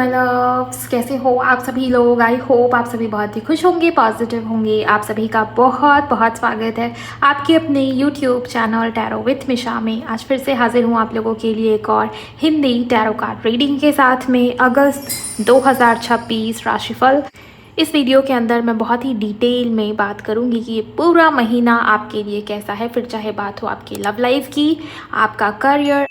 My loves, कैसे हो आप सभी लोग। आई होप आप सभी बहुत ही खुश होंगे, पॉजिटिव होंगे। आप सभी का बहुत बहुत स्वागत है आपके अपने यूट्यूब चैनल टैरो विथ मिशा में। आज फिर से हाजिर हूँ आप लोगों के लिए एक और हिंदी टैरो कार्ड रीडिंग के साथ में अगस्त 2026 राशिफल। इस वीडियो के अंदर मैं बहुत ही डिटेल में बात करूंगी कि ये पूरा महीना आपके लिए कैसा है। फिर चाहे बात हो आपकी लव लाइफ की, आपका करियर,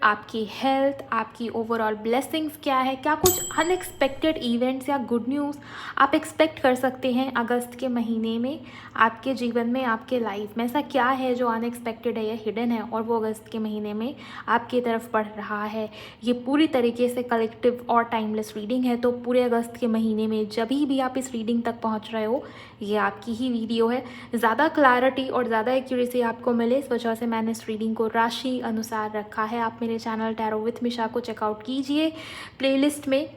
आपकी हेल्थ, आपकी ओवरऑल ब्लेसिंग्स क्या है, क्या कुछ अनएक्सपेक्टेड इवेंट्स या गुड न्यूज़ आप एक्सपेक्ट कर सकते हैं अगस्त के महीने में आपके जीवन में, आपके लाइफ में। ऐसा क्या है जो अनएक्सपेक्टेड है या हिडन है और वो अगस्त के महीने में आपकी तरफ बढ़ रहा है। ये पूरी तरीके से कलेक्टिव और टाइमलेस रीडिंग है, तो पूरे अगस्त के महीने में जब भी आप इस रीडिंग तक पहुँच रहे हो, ये आपकी ही वीडियो है। ज़्यादा क्लैरिटी और ज़्यादा एक्यूरेसी आपको मिले, इस वजह से मैंने इस रीडिंग को राशि अनुसार रखा है। आप मेरे चैनल टैरो विथ मिशा को चेकआउट कीजिए। प्लेलिस्ट में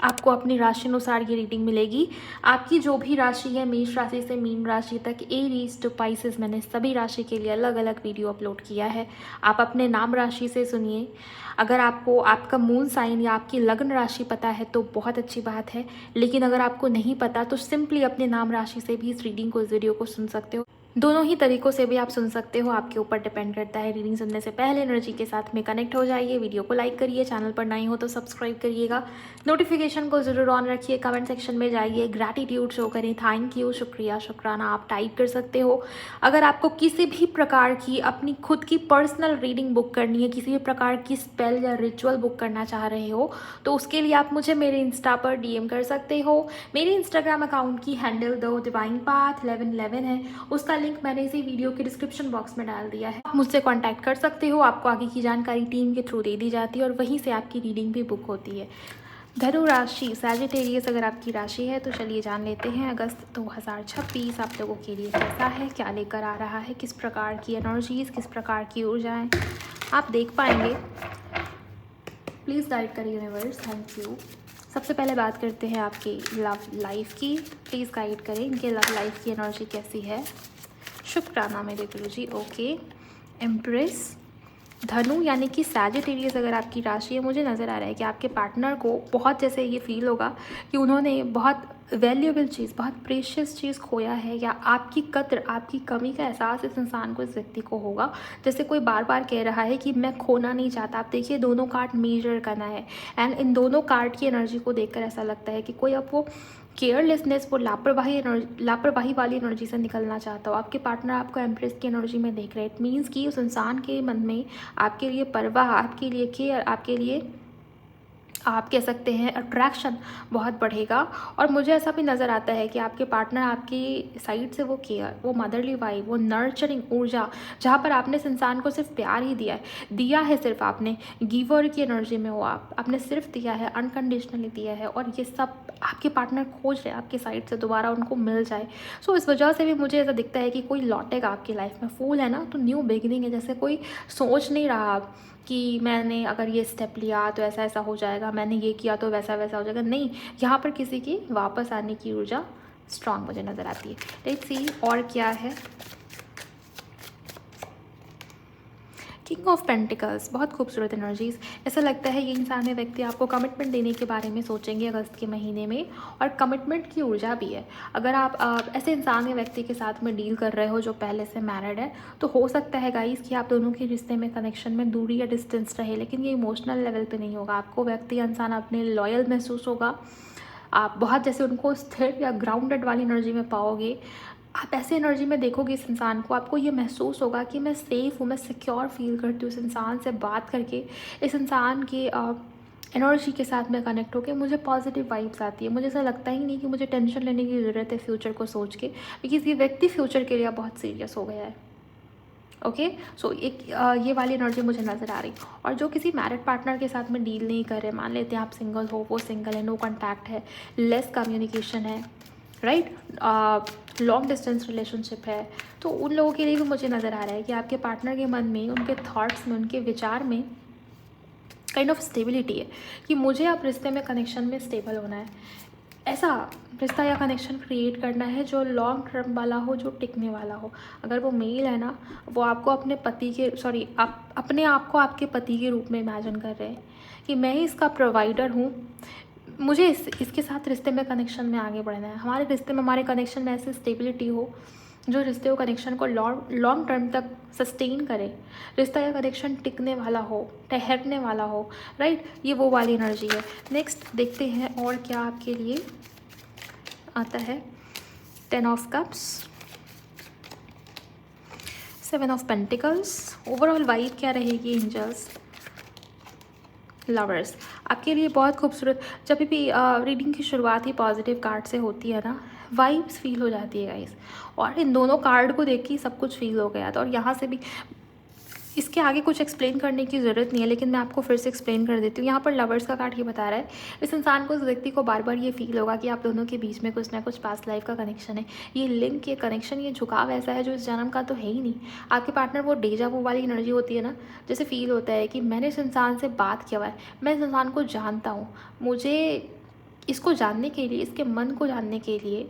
आपको अपनी राशि अनुसार ये रीडिंग मिलेगी। आपकी जो भी राशि है, मेष राशि से मीन राशि तक, एरीज टू पाइसेस, मैंने सभी राशि के लिए अलग अलग वीडियो अपलोड किया है। आप अपने नाम राशि से सुनिए। अगर आपको आपका मून साइन या आपकी लग्न राशि पता है तो बहुत अच्छी बात है, लेकिन अगर आपको नहीं पता तो सिंपली अपने नाम राशि से भी इस रीडिंग को, इस वीडियो को सुन सकते हो। दोनों ही तरीक़ों से भी आप सुन सकते हो, आपके ऊपर डिपेंड करता है। रीडिंग सुनने से पहले एनर्जी के साथ में कनेक्ट हो जाइए, वीडियो को लाइक करिए, चैनल पर नए हो तो सब्सक्राइब करिएगा, नोटिफिकेशन को ज़रूर ऑन रखिए, कमेंट सेक्शन में जाइए, ग्रैटिट्यूड शो करें, थैंक यू, शुक्रिया, शुक्राना आप टाइप कर सकते हो। अगर आपको किसी भी प्रकार की अपनी खुद की पर्सनल रीडिंग बुक करनी है, किसी भी प्रकार की स्पेल या रिचुअल बुक करना चाह रहे हो, तो उसके लिए आप मुझे मेरे इंस्टा पर डीएम कर सकते हो। मेरे इंस्टाग्राम अकाउंट की हैंडल द डिवाइन पाथ 1111 है, उसका लिंक मैंने इसी वीडियो के डिस्क्रिप्शन बॉक्स में डाल दिया है। आप मुझसे कांटेक्ट कर सकते हो, आपको आगे की जानकारी टीम के थ्रू दे दी जाती है और वहीं से आपकी रीडिंग भी बुक होती है। धनु राशि, सैजिटेरियस अगर आपकी राशि है तो चलिए जान लेते हैं अगस्त 2026 आप लोगों के लिए कैसा है, क्या लेकर आ रहा है, किस प्रकार की एनर्जीज, किस प्रकार की ऊर्जाएं आप देख पाएंगे। प्लीज़ गाइड करिए यूनिवर्स, थैंक यू। सबसे पहले बात करते हैं आपकी लव लाइफ की। प्लीज़ गाइड करें इनके लव लाइफ की एनर्जी कैसी है। शुक्राना मेरे गुरु जी। ओके, एम्प्रेस, धनु यानी कि सैजिटेरियस अगर आपकी राशि है, मुझे नज़र आ रहा है कि आपके पार्टनर को बहुत जैसे ये फील होगा कि उन्होंने बहुत वैल्यूएबल चीज़, बहुत प्रेशियस चीज़ खोया है, या आपकी कद्र, आपकी कमी का एहसास इस इंसान को, इस व्यक्ति को होगा। जैसे कोई बार बार कह रहा है कि मैं खोना नहीं चाहता। आप देखिए दोनों कार्ड मेजर करना है, एंड इन दोनों कार्ड की एनर्जी को देखकर ऐसा लगता है कि कोई अब वो केयरलेसनेस, वो लापरवाही वाली एनर्जी से निकलना चाहता हो। आपके पार्टनर आपको एम्प्रेस की एनर्जी में देख रहे हैं। इट मीन्स कि उस इंसान के मन में आपके लिए परवाह, आपके लिए केयर, आपके लिए आप कह सकते हैं अट्रैक्शन बहुत बढ़ेगा। और मुझे ऐसा भी नज़र आता है कि आपके पार्टनर आपकी साइड से वो केयर, वो मदरली वाइब, वो नर्चरिंग ऊर्जा, जहाँ पर आपने इस इंसान को सिर्फ प्यार ही दिया है, सिर्फ आपने गिवर की एनर्जी में हो, आपने सिर्फ दिया है, अनकंडीशनली दिया है, और ये सब आपके पार्टनर खोज रहे हैं आपकी साइड से दोबारा उनको मिल जाए। सो इस वजह से भी मुझे ऐसा दिखता है कि कोई लौटेगा आपकी लाइफ में। फूल है ना, तो न्यू बिगिनिंग है। जैसे कोई सोच नहीं रहा कि मैंने अगर ये स्टेप लिया तो ऐसा ऐसा हो जाएगा, मैंने ये किया तो वैसा वैसा हो जाएगा। नहीं, यहाँ पर किसी की वापस आने की ऊर्जा स्ट्रांग मुझे नज़र आती है। लेट्स सी और क्या है। किंग ऑफ पेंटिकल्स, बहुत खूबसूरत एनर्जीज। ऐसा लगता है ये इंसान, व्यक्ति आपको कमिटमेंट देने के बारे में सोचेंगे अगस्त के महीने में, और कमिटमेंट की ऊर्जा भी है। अगर आप ऐसे इंसान या व्यक्ति के साथ में डील कर रहे हो जो पहले से मैरिड है, तो हो सकता है गाइस कि आप दोनों के रिश्ते में, कनेक्शन में दूरी या डिस्टेंस रहे, लेकिन ये इमोशनल लेवल पर नहीं होगा। आपको व्यक्ति, इंसान अपने लॉयल महसूस होगा। आप बहुत जैसे उनको स्थिर या ग्राउंडेड वाली एनर्जी में पाओगे। आप ऐसे एनर्जी में देखोगे इस इंसान को, आपको ये महसूस होगा कि मैं सेफ़ हूँ, मैं सिक्योर फील करती हूँ इस इंसान से बात करके। इस इंसान की एनर्जी के साथ में कनेक्ट होकर मुझे पॉजिटिव वाइब्स आती है। मुझे ऐसा लगता ही नहीं कि मुझे टेंशन लेने की ज़रूरत है फ्यूचर को सोच के, बिकॉज़ ये व्यक्ति फ्यूचर के लिए बहुत सीरियस हो गया है। ओके, सो एक ये वाली एनर्जी मुझे नज़र आ रही। और जो किसी मैरिड पार्टनर के साथ में डील नहीं कर रहे, मान लेते हैं आप सिंगल हो, वो सिंगल है, नो कॉन्टैक्ट है, लेस कम्युनिकेशन है, राइट, लॉन्ग डिस्टेंस रिलेशनशिप है, तो उन लोगों के लिए भी मुझे नज़र आ रहा है कि आपके पार्टनर के मन में, उनके थॉट्स में, उनके विचार में काइंड ऑफ स्टेबिलिटी है कि मुझे आप रिश्ते में, कनेक्शन में स्टेबल होना है। ऐसा रिश्ता या कनेक्शन क्रिएट करना है जो लॉन्ग टर्म वाला हो, जो टिकने वाला हो। अगर वो मेल है ना, वो आपको अपने पति के आप अपने आप को आपके पति के रूप में इमेजिन कर रहे हैं कि मैं ही इसका प्रोवाइडर हूँ, मुझे इसके साथ रिश्ते में कनेक्शन में आगे बढ़ना है। हमारे रिश्ते में, हमारे कनेक्शन में ऐसी स्टेबिलिटी हो जो रिश्ते और कनेक्शन को लॉन्ग टर्म तक सस्टेन करे, रिश्ता या कनेक्शन टिकने वाला हो, ठहरने वाला हो, राइट। ये वो वाली एनर्जी है। नेक्स्ट देखते हैं और क्या आपके लिए आता है। 10 of cups, 7 of pentacles. Overall vibe क्या रहेगी एंजल्स? लवर्स आपके लिए बहुत खूबसूरत। जब भी रीडिंग की शुरुआत ही पॉजिटिव कार्ड से होती है ना, वाइब्स फील हो जाती है गाइस। और इन दोनों कार्ड को देख के सब कुछ फील हो गया था। और यहाँ से भी इसके आगे कुछ एक्सप्लेन करने की ज़रूरत नहीं है, लेकिन मैं आपको फिर से एक्सप्लेन कर देती हूँ। यहाँ पर लवर्स का कार्ड ये बता रहा है, इस इंसान को, इस व्यक्ति को बार बार ये फील होगा कि आप दोनों के बीच में कुछ ना कुछ पास्ट लाइफ का कनेक्शन है। ये लिंक, ये कनेक्शन, ये झुकाव ऐसा है जो इस जन्म का तो है ही नहीं। आपके पार्टनर वो डेजा वू वाली एनर्जी होती है ना, जैसे फील होता है कि मैंने इस इंसान से बात किया हुआ है, मैं इस इंसान को जानता हूँ, मुझे इसको जानने के लिए, इसके मन को जानने के लिए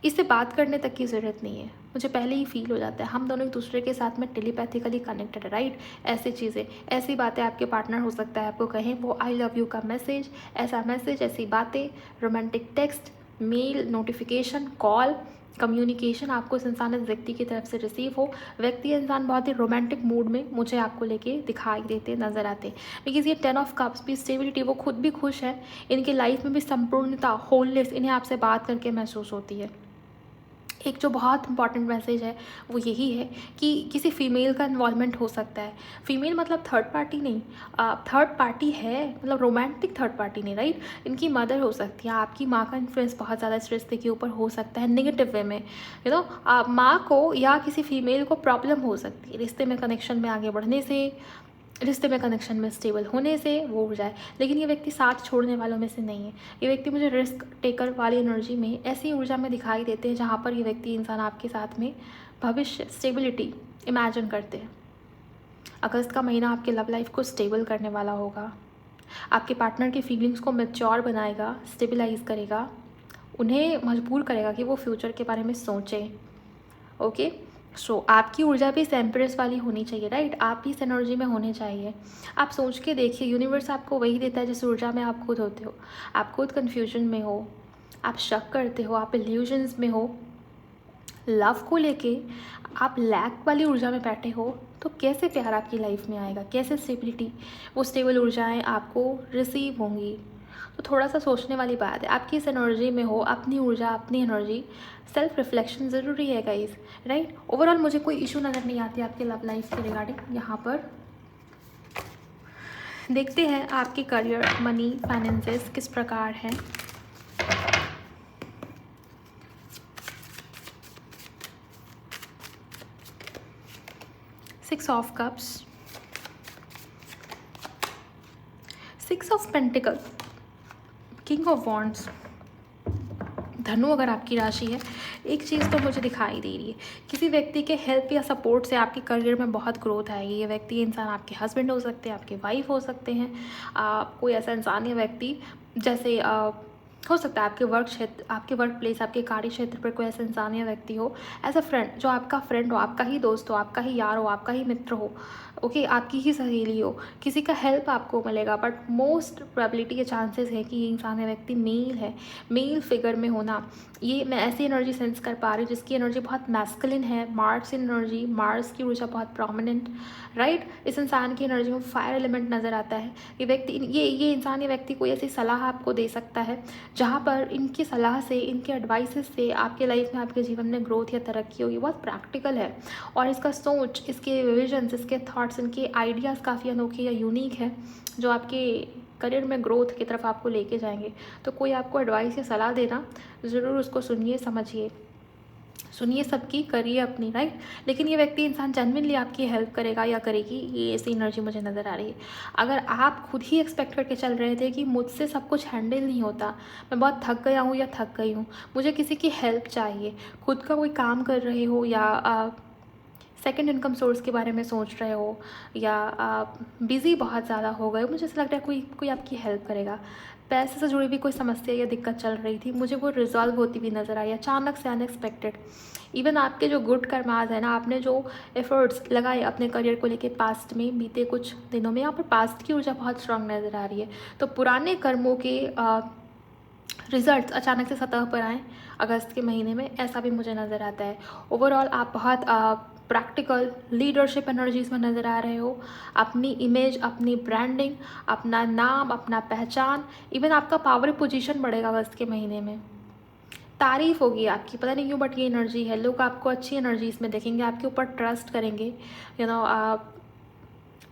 इससे बात करने तक की ज़रूरत नहीं है, मुझे पहले ही फील हो जाता है। हम दोनों एक दूसरे के साथ में टेलीपैथिकली कनेक्टेड है, राइट। ऐसी चीज़ें, ऐसी बातें आपके पार्टनर हो सकता है आपको कहें वो आई लव यू का मैसेज, ऐसा मैसेज, ऐसी बातें, romantic text, mail, notification, call, communication आपको इस इंसान, इस व्यक्ति की तरफ से रिसीव हो। व्यक्ति, इंसान बहुत ही रोमांटिक मूड में मुझे आपको लेके दिखाई देते नज़र आते। बिकॉज ये 10 ऑफ कप्स भी स्टेबिलिटी, वो खुद भी खुश है, इनकी लाइफ में भी संपूर्णता, होलनेस इन्हें आपसे बात करके महसूस होती है। एक जो बहुत इंपॉर्टेंट मैसेज है वो यही है कि किसी फीमेल का इन्वॉल्वमेंट हो सकता है। फीमेल मतलब थर्ड पार्टी नहीं, थर्ड पार्टी है, मतलब रोमांटिक थर्ड पार्टी नहीं, राइट। इनकी मदर हो सकती है, आपकी माँ का इन्फ्लुएंस बहुत ज़्यादा इस रिश्ते के ऊपर हो सकता है नेगेटिव वे में। माँ को या किसी फीमेल को प्रॉब्लम हो सकती है रिश्ते में कनेक्शन में आगे बढ़ने से, रिश्ते में कनेक्शन में स्टेबल होने से वो हो जाए। लेकिन ये व्यक्ति साथ छोड़ने वालों में से नहीं है। ये व्यक्ति मुझे रिस्क टेकर वाली एनर्जी में, ऐसी ऊर्जा में दिखाई देते हैं जहाँ पर ये व्यक्ति, इंसान आपके साथ में भविष्य, स्टेबिलिटी इमेजिन करते हैं। अगस्त का महीना आपके लव लाइफ को स्टेबल करने वाला होगा, आपके पार्टनर की फीलिंग्स को मैच्योर बनाएगा, स्टेबलाइज करेगा, उन्हें मजबूर करेगा कि वो फ्यूचर के बारे में सोचें। ओके, सो आपकी ऊर्जा भी इस एम्प्रेस वाली होनी चाहिए, राइट। आप भी इस एनर्जी में होने चाहिए। आप सोच के देखिए, यूनिवर्स आपको वही देता है जिस ऊर्जा में आप खुद होते हो। आप खुद कन्फ्यूजन में हो, आप शक करते हो, आप इल्यूजन्स में हो, लव को लेके आप लैक वाली ऊर्जा में बैठे हो, तो कैसे प्यार आपकी लाइफ में आएगा, कैसे स्टेबिलिटी, वो स्टेबल ऊर्जाएँ आपको रिसीव होंगी। तो थोड़ा सा सोचने वाली बात है। आपकी इस एनर्जी में हो, अपनी ऊर्जा, अपनी एनर्जी, सेल्फ रिफ्लेक्शन ज़रूरी है गाइस, राइट। ओवरऑल मुझे कोई इशू नज़र नहीं आती आपके लव लाइफ के रिगार्डिंग। यहाँ पर देखते हैं आपके करियर, मनी, फाइनेंसेस किस प्रकार हैं। Six of cups, 6 of pentacle, king of wands. धनु अगर आपकी राशि है, एक चीज़ तो मुझे दिखाई दे रही है, किसी व्यक्ति के हेल्प या सपोर्ट से आपके करियर में बहुत ग्रोथ आएगी। ये व्यक्ति, इंसान आपके हस्बैंड हो सकते हैं, आपके वाइफ हो सकते हैं, कोई ऐसा इंसान या व्यक्ति जैसे हो सकता है आपके वर्क क्षेत्र, आपके वर्क प्लेस, आपके कार्य क्षेत्र पर कोई ऐसा इंसान या व्यक्ति हो, एज अ फ्रेंड, जो आपका फ्रेंड हो, आपका ही दोस्त हो, आपका ही यार हो, आपका ही मित्र हो, ओके, आपकी ही सहेली हो, किसी का हेल्प आपको मिलेगा। बट मोस्ट प्रोबेबिलिटी के चांसेस है कि ये इंसान या व्यक्ति मेल है, मेल फिगर में होना। ये मैं ऐसी एनर्जी सेंस कर पा रही हूँ जिसकी एनर्जी बहुत मैस्कुलिन है, मार्स एनर्जी, मार्स की ऊर्जा बहुत प्रोमिनेंट, राइट। इस इंसान की एनर्जी में फायर एलिमेंट नज़र आता है। ये व्यक्ति, ये इंसान या व्यक्ति कोई ऐसी सलाह आपको दे सकता है जहाँ पर इनकी सलाह से, इनके एडवाइसेस से आपके लाइफ में, आपके जीवन में ग्रोथ या तरक्की होगी। बहुत प्रैक्टिकल है और इसका सोच, इसके विजन्स, इसके थॉट्स, इनके आइडियाज़ काफ़ी अनोखे या यूनिक है जो आपके करियर में ग्रोथ की तरफ आपको लेके जाएंगे। तो कोई आपको एडवाइस या सलाह देना, ज़रूर उसको सुनिए, समझिए, सुनिए सबकी, करिए अपनी, राइट। लेकिन ये व्यक्ति, इंसान जेन्युइनली आपकी हेल्प करेगा या करेगी, ये ऐसी एनर्जी मुझे नज़र आ रही है। अगर आप खुद ही एक्सपेक्ट करके चल रहे थे कि मुझसे सब कुछ हैंडल नहीं होता, मैं बहुत थक गया हूँ या थक गई हूँ, मुझे किसी की हेल्प चाहिए, खुद का कोई काम कर रहे हो या सेकंड इनकम सोर्स के बारे में सोच रहे हो या आप बिज़ी बहुत ज़्यादा हो गए हो, मुझे ऐसा लग रहा है कोई आपकी हेल्प करेगा, पैसे से जुड़ी भी कोई समस्या या दिक्कत चल रही थी, मुझे वो रिजॉल्व होती हुई नज़र आई अचानक से, अनएक्सपेक्टेड। इवन आपके जो गुड कर्माज है ना, आपने जो एफर्ट्स लगाए अपने करियर को लेके पास्ट में, बीते कुछ दिनों में, यहाँ पर पास्ट की ऊर्जा बहुत स्ट्रांग नज़र आ रही है। तो पुराने कर्मों के रिजल्ट्स अचानक से सतह पर आए अगस्त के महीने में, ऐसा भी मुझे नज़र आता है। ओवरऑल आप बहुत प्रैक्टिकल लीडरशिप एनर्जीज में नज़र आ रहे हो। अपनी इमेज, अपनी ब्रांडिंग, अपना नाम, अपना पहचान, इवन आपका पावर पोजीशन बढ़ेगा अगस्त के महीने में। तारीफ होगी आपकी, पता नहीं क्यों बट ये एनर्जी है। लोग आपको अच्छी एनर्जीज में देखेंगे, आपके ऊपर ट्रस्ट करेंगे, आप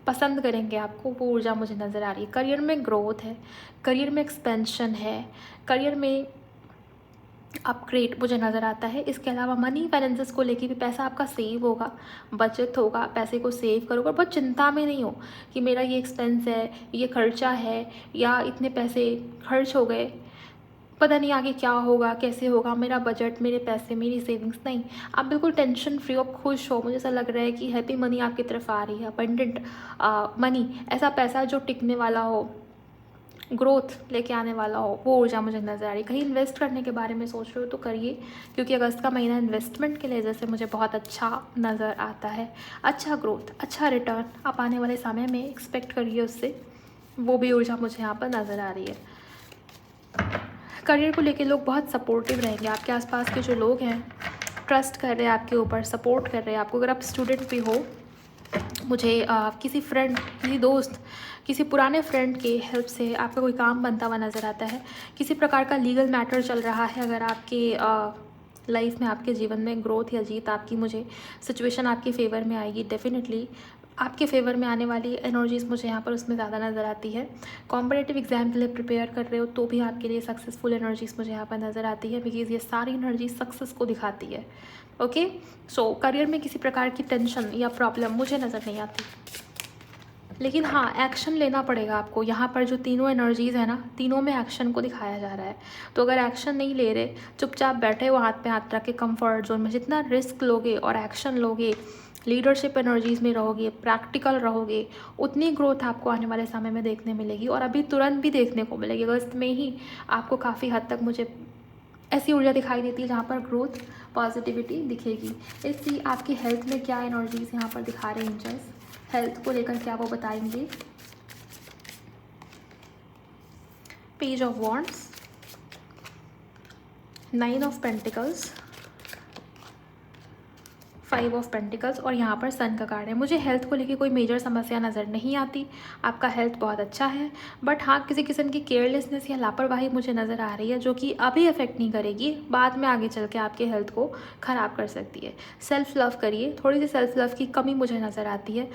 पसंद करेंगे आपको, वो ऊर्जा मुझे नज़र आ रही है। करियर में ग्रोथ है, करियर में एक्सपेंशन है, करियर में अपग्रेड मुझे नज़र आता है। इसके अलावा मनी फाइनेंसेस को लेके भी पैसा आपका सेव होगा, बचत होगा, पैसे को सेव करोगे। बहुत चिंता में नहीं हो कि मेरा ये एक्सपेंस है, ये खर्चा है, या इतने पैसे खर्च हो गए, पता नहीं आगे क्या होगा, कैसे होगा, मेरा बजट, मेरे पैसे, मेरी सेविंग्स। नहीं, आप बिल्कुल टेंशन फ्री हो, खुश हो। मुझे ऐसा लग रहा है कि हैप्पी मनी आपकी तरफ आ रही है, अबंडेंट मनी, ऐसा पैसा जो टिकने वाला हो, ग्रोथ लेके आने वाला हो, वो ऊर्जा मुझे नज़र आ रही है। कहीं इन्वेस्ट करने के बारे में सोच रहे हो तो करिए, क्योंकि अगस्त का महीना इन्वेस्टमेंट के लिए जैसे मुझे बहुत अच्छा नज़र आता है। अच्छा ग्रोथ, अच्छा रिटर्न आप आने वाले समय में एक्सपेक्ट करिए उससे, वो भी ऊर्जा मुझे यहाँ पर नज़र आ रही है। करियर को लेके लोग बहुत सपोर्टिव रहेंगे, आपके आसपास के जो लोग हैं ट्रस्ट कर रहे हैं आपके ऊपर, सपोर्ट कर रहे हैं आपको। अगर आप स्टूडेंट भी हो, मुझे किसी फ्रेंड, किसी दोस्त, किसी पुराने फ्रेंड के हेल्प से आपका कोई काम बनता हुआ नज़र आता है। किसी प्रकार का लीगल मैटर चल रहा है, अगर आपके लाइफ में, आपके जीवन में ग्रोथ या जीत आपकी, मुझे सिचुएशन आपके फेवर में आएगी। डेफिनेटली आपके फेवर में आने वाली एनर्जीज मुझे यहाँ पर उसमें ज़्यादा नज़र आती है। कॉम्पिटिटिव एग्जाम के लिए प्रिपेयर कर रहे हो तो भी आपके लिए सक्सेसफुल एनर्जीज मुझे यहाँ पर नज़र आती है, बिकॉज ये सारी एनर्जी सक्सेस को दिखाती है। ओके, सो करियर में किसी प्रकार की टेंशन या प्रॉब्लम मुझे नज़र नहीं आती, लेकिन हाँ, एक्शन लेना पड़ेगा आपको। यहाँ पर जो तीनों एनर्जीज़ है ना, तीनों में एक्शन को दिखाया जा रहा है। तो अगर एक्शन नहीं ले रहे, चुपचाप बैठे हो हाथ पे हाथ रख के कंफर्ट जोन में, जितना रिस्क लोगे और एक्शन लोगे, लीडरशिप एनर्जीज़ में रहोगे, प्रैक्टिकल रहोगे, उतनी ग्रोथ आपको आने वाले समय में देखने मिलेगी, और अभी तुरंत भी देखने को मिलेगी। अगस्त में ही आपको काफ़ी हद तक मुझे ऐसी ऊर्जा दिखाई देती है जहाँ पर ग्रोथ, पॉजिटिविटी दिखेगी। इसलिए आपकी हेल्थ में क्या एनर्जीज़ यहाँ पर दिखा रहे हैं एंजल्स, हेल्थ को लेकर क्या वो बताएंगे। Page of wands, 9 of pentacles, 5 of pentacles, और यहाँ पर सन का कार्ड है। मुझे हेल्थ को लेके कोई मेजर समस्या नज़र नहीं आती, आपका हेल्थ बहुत अच्छा है। बट हाँ, किसी किस्म की केयरलेसनेस या लापरवाही मुझे नज़र आ रही है, जो कि अभी अफेक्ट नहीं करेगी, बाद में आगे चल के आपके हेल्थ को ख़राब कर सकती है। सेल्फ लव करिए, थोड़ी सी सेल्फ लव की कमी मुझे नज़र आती है।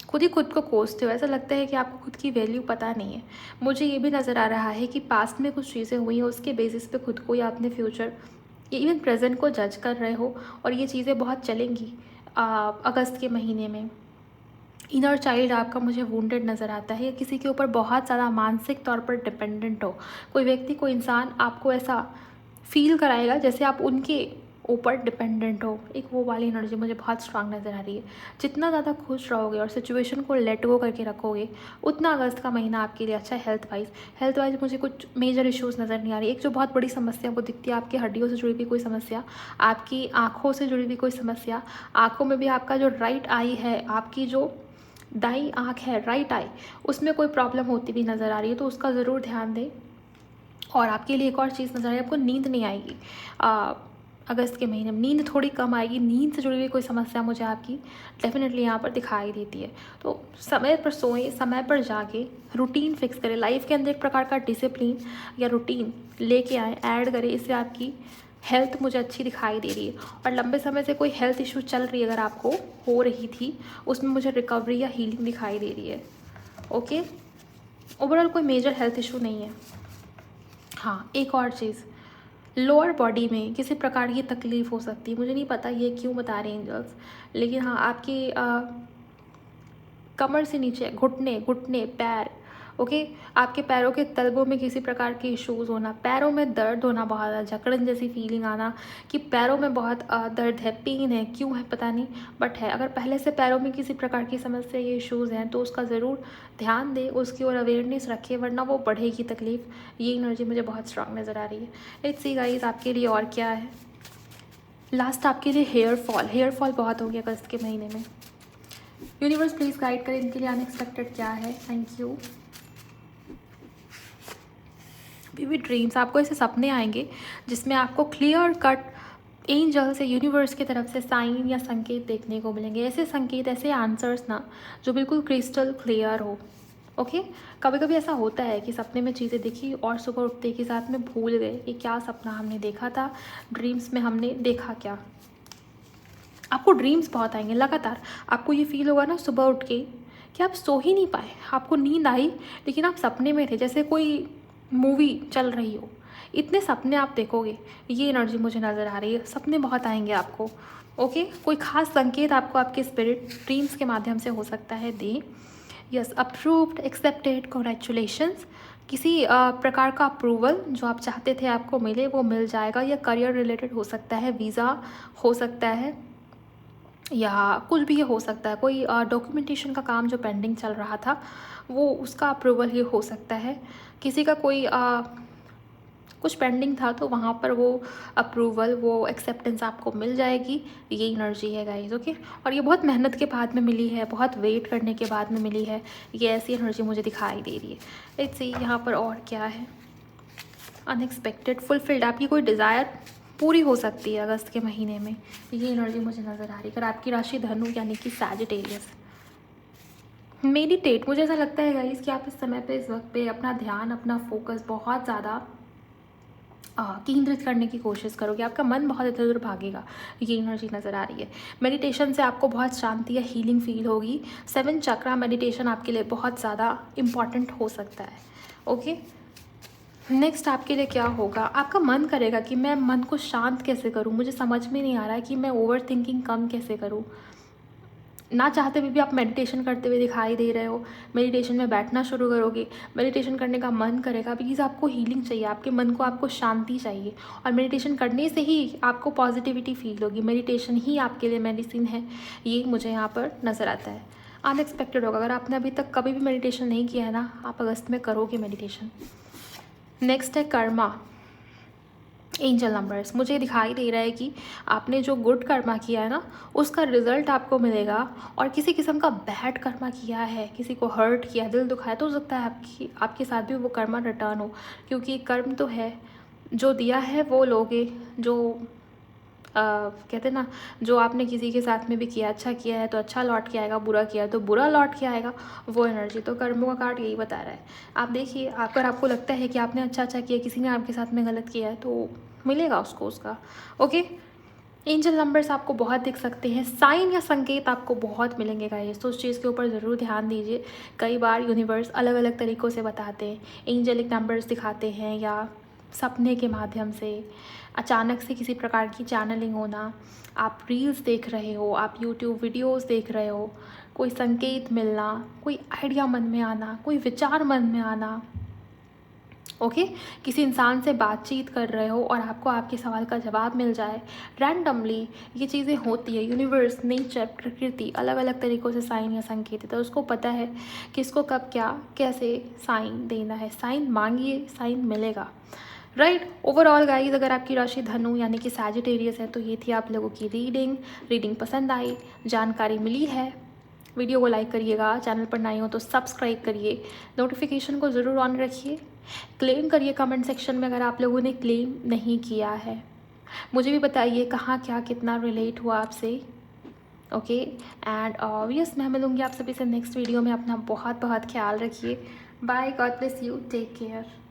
खुद ही खुद को कोसते हो, ऐसा लगता है कि आपको खुद की वैल्यू पता नहीं है। मुझे ये भी नज़र आ रहा है कि पास्ट में कुछ चीज़ें हुई हैं, उसके बेसिस पे खुद को या अपने फ्यूचर, इवन प्रेजेंट को जज कर रहे हो, और ये चीज़ें बहुत चलेंगी अगस्त के महीने में। इनर चाइल्ड आपका मुझे वुंडेड नज़र आता है, किसी के ऊपर बहुत ज़्यादा मानसिक तौर पर डिपेंडेंट हो। कोई व्यक्ति, कोई इंसान आपको ऐसा फील कराएगा जैसे आप उनके ऊपर डिपेंडेंट हो। एक वो वाली एनर्जी मुझे बहुत स्ट्रांग नज़र आ रही है। जितना ज़्यादा खुश रहोगे और सिचुएशन को लेट गो करके रखोगे, उतना अगस्त का महीना आपके लिए अच्छा है। हेल्थ वाइज मुझे कुछ मेजर इश्यूज़ नज़र नहीं आ रही। एक जो बहुत बड़ी समस्या को दिखती है, आपकी हड्डियों से जुड़ी हुई कोई समस्या, आपकी आँखों से जुड़ी हुई कोई समस्या, आँखों में भी आपका जो राइट आई है, आपकी जो दाई आँख है, राइट आई, उसमें कोई प्रॉब्लम होती भी नज़र आ रही है, तो उसका ज़रूर ध्यान दें। और आपके लिए एक और चीज़ नज़र आ रही है, आपको नींद नहीं आएगी अगस्त के महीने में, नींद थोड़ी कम आएगी। नींद से जुड़ी हुई कोई समस्या मुझे आपकी डेफिनेटली यहाँ पर दिखाई देती है। तो समय पर सोएं, समय पर जागे, रूटीन फिक्स करें, लाइफ के अंदर एक प्रकार का डिसिप्लिन या रूटीन लेके आएँ, ऐड करें। इससे आपकी हेल्थ मुझे अच्छी दिखाई दे रही है। और लंबे समय से कोई हेल्थ इशू चल रही है, अगर आपको हो रही थी, उसमें मुझे रिकवरी या हीलिंग दिखाई दे रही है। ओके, ओवरऑल कोई मेजर हेल्थ इशू नहीं है। हाँ, एक और चीज़, लोअर बॉडी में किसी प्रकार की तकलीफ़ हो सकती है। मुझे नहीं पता ये क्यों बता रहे हैं एंजल्स, लेकिन हाँ, आपकी कमर से नीचे घुटने, पैर, ओके, आपके पैरों के तलवों में किसी प्रकार के इश्यूज़ होना, पैरों में दर्द होना, बहुत ज़्यादा जकड़न जैसी फीलिंग आना कि पैरों में बहुत दर्द है, पेन है, क्यों है पता नहीं बट है। अगर पहले से पैरों में किसी प्रकार की समस्या ये इश्यूज़ हैं तो उसका ज़रूर ध्यान दें, उसकी ओर अवेयरनेस रखें, वरना वो बढ़ेगी तकलीफ़। ये एनर्जी मुझे बहुत स्ट्रांग नज़र आ रही है। लेट्स सी गाइस आपके लिए और क्या है। लास्ट आपके लिए हेयर फॉल बहुत हो गया अगस्त के महीने में। यूनिवर्स प्लीज़ गाइड करें इनके लिए अनएक्सपेक्टेड क्या है। Thank you. विविड ड्रीम्स, आपको ऐसे सपने आएंगे जिसमें आपको क्लियर कट एंजल से, यूनिवर्स की तरफ से साइन या संकेत देखने को मिलेंगे। ऐसे संकेत, ऐसे आंसर्स ना जो बिल्कुल क्रिस्टल क्लियर हो। ओके, कभी कभी ऐसा होता है कि सपने में चीज़ें दिखी और सुबह उठते के साथ में भूल गए कि क्या सपना हमने देखा था, ड्रीम्स में हमने देखा क्या। आपको ड्रीम्स बहुत आएंगे लगातार। आपको ये फील होगा ना सुबह उठ के कि आप सो ही नहीं पाए, आपको नींद आई लेकिन आप सपने में थे, जैसे कोई मूवी चल रही हो। इतने सपने आप देखोगे, ये एनर्जी मुझे नज़र आ रही है। सपने बहुत आएंगे आपको। ओके, कोई खास संकेत आपको आपके स्पिरिट ड्रीम्स के माध्यम से हो सकता है दे। Yes, approved, accepted, congratulations. किसी प्रकार का अप्रूवल जो आप चाहते थे आपको मिले, वो मिल जाएगा। या करियर रिलेटेड हो सकता है, वीज़ा हो सकता है, या कुछ भी ये हो सकता है। कोई डॉक्यूमेंटेशन का काम जो पेंडिंग चल रहा था वो, उसका अप्रूवल ये हो सकता है। किसी का कोई कुछ पेंडिंग था तो वहाँ पर वो अप्रूवल, वो एक्सेप्टेंस आपको मिल जाएगी। ये एनर्जी है गाइस। ओके, और ये बहुत मेहनत के बाद में मिली है, बहुत वेट करने के बाद में मिली है। ये ऐसी एनर्जी मुझे दिखाई दे रही है। लेट्स सी यहाँ पर और क्या है। अनएक्सपेक्टेड, फुलफिल्ड, आपकी कोई डिज़ायर पूरी हो सकती है अगस्त के महीने में। ये एनर्जी मुझे नज़र आ रही है। अगर आपकी राशि धनु यानी कि सैजिटेरियस। मेडिटेट, मुझे ऐसा लगता है गाइस कि आप इस समय पे, इस वक्त पे अपना ध्यान, अपना फोकस बहुत ज़्यादा केंद्रित करने की कोशिश करोगे। आपका मन बहुत इधर उधर भागेगा, ये एनर्जी नज़र आ रही है। मेडिटेशन से आपको बहुत शांति या हीलिंग फील होगी। 7 चक्रा मेडिटेशन आपके लिए बहुत ज़्यादा इम्पॉर्टेंट हो सकता है। ओके, नेक्स्ट आपके लिए क्या होगा। आपका मन करेगा कि मैं मन को शांत कैसे करूं, मुझे समझ में नहीं आ रहा है कि मैं ओवर थिंकिंग कम कैसे करूं। ना चाहते हुए भी आप मेडिटेशन करते हुए दिखाई दे रहे हो। मेडिटेशन में बैठना शुरू करोगे, मेडिटेशन करने का मन करेगा बिकॉज आपको हीलिंग चाहिए, आपके मन को, आपको शांति चाहिए। और मेडिटेशन करने से ही आपको पॉजिटिविटी फील होगी। मेडिटेशन ही आपके लिए मेडिसिन है, ये मुझे यहाँ पर नज़र आता है। अनएक्सपेक्टेड होगा। अगर आपने अभी तक कभी भी मेडिटेशन नहीं किया है ना, आप अगस्त में करोगे मेडिटेशन। नेक्स्ट है कर्मा, एंजल नंबर्स। मुझे दिखाई दे रहा है कि आपने जो गुड कर्मा किया है ना, उसका रिजल्ट आपको मिलेगा। और किसी किस्म का बैड कर्मा किया है, किसी को हर्ट किया, दिल दुखाया, तो हो सकता है आपके साथ भी वो कर्मा रिटर्न हो। क्योंकि कर्म तो है, जो दिया है वो लोगे। जो कहते हैं ना, जो आपने किसी के साथ में भी किया, अच्छा किया है तो अच्छा लौट के आएगा, बुरा किया है तो बुरा लौट के आएगा, वो एनर्जी। तो कर्मों का कार्ड यही बता रहा है। आप देखिए, अगर आपको लगता है कि आपने अच्छा किया, किसी ने आपके साथ में गलत किया है, तो मिलेगा उसको उसका। ओके, एंजल नंबर्स आपको बहुत दिख सकते हैं, साइन या संकेत आपको बहुत मिलेंगे गाइस, तो उस चीज़ के ऊपर ज़रूर ध्यान दीजिए। कई बार यूनिवर्स अलग अलग तरीक़ों से बताते हैं, एंजलिक नंबर्स दिखाते हैं, या सपने के माध्यम से, अचानक से किसी प्रकार की चैनलिंग होना, आप रील्स देख रहे हो, आप यूट्यूब वीडियोस देख रहे हो, कोई संकेत मिलना, कोई आइडिया मन में आना, कोई विचार मन में आना। ओके, किसी इंसान से बातचीत कर रहे हो और आपको आपके सवाल का जवाब मिल जाए रैंडमली, ये चीज़ें होती है। यूनिवर्स, नेचर, प्रकृति अलग अलग तरीक़ों से साइन या संकेत देता है। उसको पता है किसको कब क्या कैसे साइन देना है। साइन मांगिए, साइन मिलेगा। राइट, ओवरऑल गाइज, अगर आपकी राशि धनु यानी कि सैजिटेरियस है तो ये थी आप लोगों की रीडिंग पसंद आई, जानकारी मिली है, वीडियो को लाइक करिएगा, चैनल पर नए हो तो सब्सक्राइब करिए, नोटिफिकेशन को ज़रूर ऑन रखिए, क्लेम करिए कमेंट सेक्शन में अगर आप लोगों ने क्लेम नहीं किया है। मुझे भी बताइए कहाँ क्या कितना रिलेट हुआ आपसे। ओके, एंड यस, मैं मिलूँगी आप सभी से नेक्स्ट वीडियो में। अपना बहुत बहुत ख्याल रखिए। Bye, God bless you, take care.